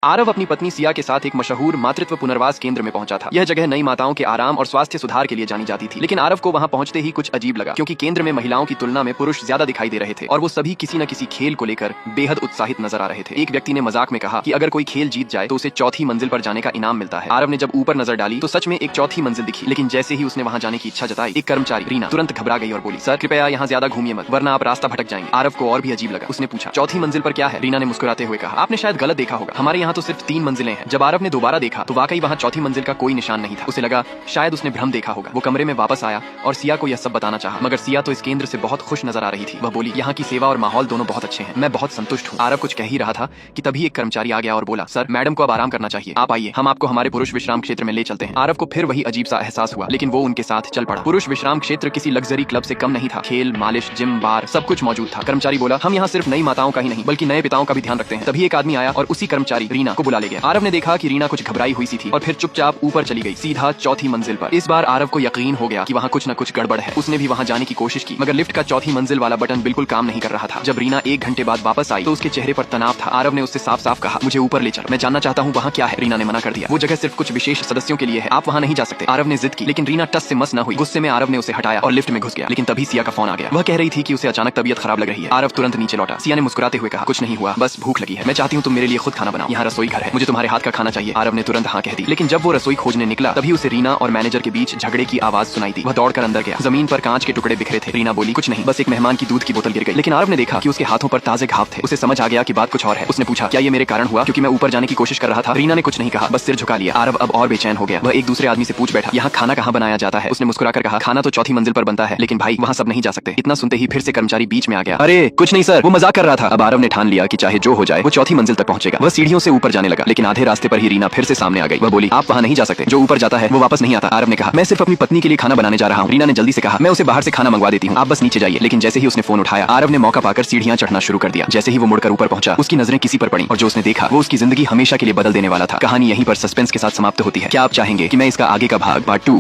आरव अपनी पत्नी सिया के साथ एक मशहूर मातृत्व पुनर्वास केंद्र में पहुंचा था। यह जगह नई माताओं के आराम और स्वास्थ्य सुधार के लिए जानी जाती थी, लेकिन आरव को वहां पहुंचते ही कुछ अजीब लगा, क्योंकि केंद्र में महिलाओं की तुलना में पुरुष ज्यादा दिखाई दे रहे थे और वो सभी किसी न किसी खेल को लेकर बेहद उत्साहित नजर आ रहे थे। एक व्यक्ति ने मजाक में कहा कि अगर कोई खेल जीत जाए तो उसे चौथी मंजिल पर जाने का इनाम मिलता है। आरव ने जब ऊपर नजर डाली तो सच में एक चौथी मंजिल दिखी, लेकिन जैसे ही उसने वहां जाने की इच्छा जताई, एक कर्मचारी रीना तुरंत घबरा गई और बोली, सर कृपया यहाँ ज्यादा घूमिए मत, वरना आप रास्ता भटक जाएंगे। आरव को और भी अजीब लगा। उसने पूछा, चौथी मंजिल पर क्या है? रीना ने मुस्कुराते हुए कहा, आपने शायद गलत देखा होगा, हमारे यहाँ तो सिर्फ 3 मंजिलें हैं। जब आरव ने दोबारा देखा तो वाकई वहाँ चौथी मंजिल का कोई निशान नहीं था। उसे लगा शायद उसने भ्रम देखा होगा। वो कमरे में वापस आया और सिया को यह सब बताना चाहा, मगर सिया तो इस केंद्र से बहुत खुश नजर आ रही थी। वह बोली, यहाँ की सेवा और माहौल दोनों बहुत अच्छे हैं, मैं बहुत संतुष्ट हूँ। आरव कुछ कह ही रहा था कि तभी एक कर्मचारी आ गया और बोला, सर मैडम को अब आराम करना चाहिए, आप आइए, हम आपको हमारे पुरुष विश्राम क्षेत्र में ले चलते हैं। आरव को फिर वही अजीब सा एहसास हुआ, लेकिन वो उनके साथ चल पड़ा। पुरुष विश्राम क्षेत्र किसी लग्जरी क्लब से कम नहीं था। खेल, मालिश, जिम, बार सब कुछ मौजूद था। कर्मचारी बोला, हम यहाँ सिर्फ नई माताओं का ही नहीं बल्कि नए पिताओं का भी ध्यान रखते हैं। तभी एक आदमी आया और उसी कर्मचारी रीना को बुला ले गया। आरव ने देखा कि रीना कुछ घबराई हुई सी थी और फिर चुपचाप ऊपर चली गई, सीधा चौथी मंजिल पर। इस बार आरव को यकीन हो गया कि वहाँ कुछ न कुछ गड़बड़ है। उसने भी वहाँ जाने की कोशिश की, मगर लिफ्ट का चौथी मंजिल वाला बटन बिल्कुल काम नहीं कर रहा था। जब रीना 1 घंटे बाद वापस आई तो उसके चेहरे पर तनाव था। आरव ने उससे साफ साफ कहा, मुझे ऊपर ले चल, मैं जानना चाहता हूँ वहाँ क्या है। रीना ने मना कर दिया, वो जगह सिर्फ कुछ विशेष सदस्यों के लिए है, आप वहाँ नहीं जा सकते। आरव ने जिद की, लेकिन रीना टस से मस न हुई। गुस्से में आरव ने उसे हटाया और लिफ्ट में घुस गया, लेकिन तभी सिया का फोन आ गया। वह कह रही थी कि उसे अचानक तबीयत खराब लग रही है। आरव तुरंत नीचे लौटा। सिया ने मुस्कुराते हुए कहा, कुछ नहीं हुआ, बस भूख लगी है, मैं चाहती हूँ तुम मेरे लिए खुद खाना बनाओ, यहाँ रसोई घर है, मुझे तुम्हारे हाथ का खाना चाहिए। आरव ने तुरंत हाँ कह दी, लेकिन जब वो रसोई खोजने निकला तभी उसे रीना और मैनेजर के बीच झगड़े की आवाज सुनाई दी। वह दौड़कर अंदर गया। जमीन पर कांच के टुकड़े बिखरे थे। रीना बोली, कुछ नहीं, बस एक मेहमान की दूध की बोतल गिर गई। लेकिन आरव ने देखा कि उसके हाथों पर ताजे घाव थे। उसे समझ आ गया कि बात कुछ और है। उसने पूछा, क्या ये मेरे कारण हुआ क्योंकि मैं ऊपर जाने की कोशिश कर रहा था? रीना ने कुछ नहीं कहा, बस सिर झुका लिया। आरव अब और बेचैन हो गया। वह एक दूसरे आदमी से पूछ बैठा, यहाँ खाना कहाँ बनाया जाता है? उसने मुस्कुराकर कहा, खाना तो चौथी मंजिल पर बनता है, लेकिन भाई वहाँ सब नहीं जा सकते। इतना सुनते ही फिर से कर्मचारी बीच में आ गया, अरे कुछ नहीं सर, वो मजाक कर रहा था। अब आरव ने ठान लिया कि चाहे जो हो जाए वो चौथी मंजिल तक पहुंचेगा। वह सीढ़ियों से ऊपर जाने लगा, लेकिन आधे रास्ते पर ही रीना फिर से सामने आ गई। वह बोली, आप वहाँ नहीं जा सकते, जो ऊपर जाता है वो वापस नहीं आता। आरव ने कहा, मैं सिर्फ अपनी पत्नी के लिए खाना बनाने जा रहा हूँ। रीना ने जल्दी से कहा, मैं उसे बाहर से खाना मंगवा देती हूँ, आप बस नीचे जाइए। लेकिन जैसे ही उसने फोन उठाया, आरव ने मौका पाकर सीढ़ियां चढ़ना शुरू कर दिया। जैसे ही वो मुड़कर ऊपर पहुंचा, उसकी नजरें किसी पर पड़ी और जो उसने देखा वो उसकी जिंदगी हमेशा के लिए बदल देने वाला था। कहानी यहीं पर सस्पेंस के साथ समाप्त होती है। क्या आप चाहेंगे कि मैं इसका आगे का भाग पार्ट 2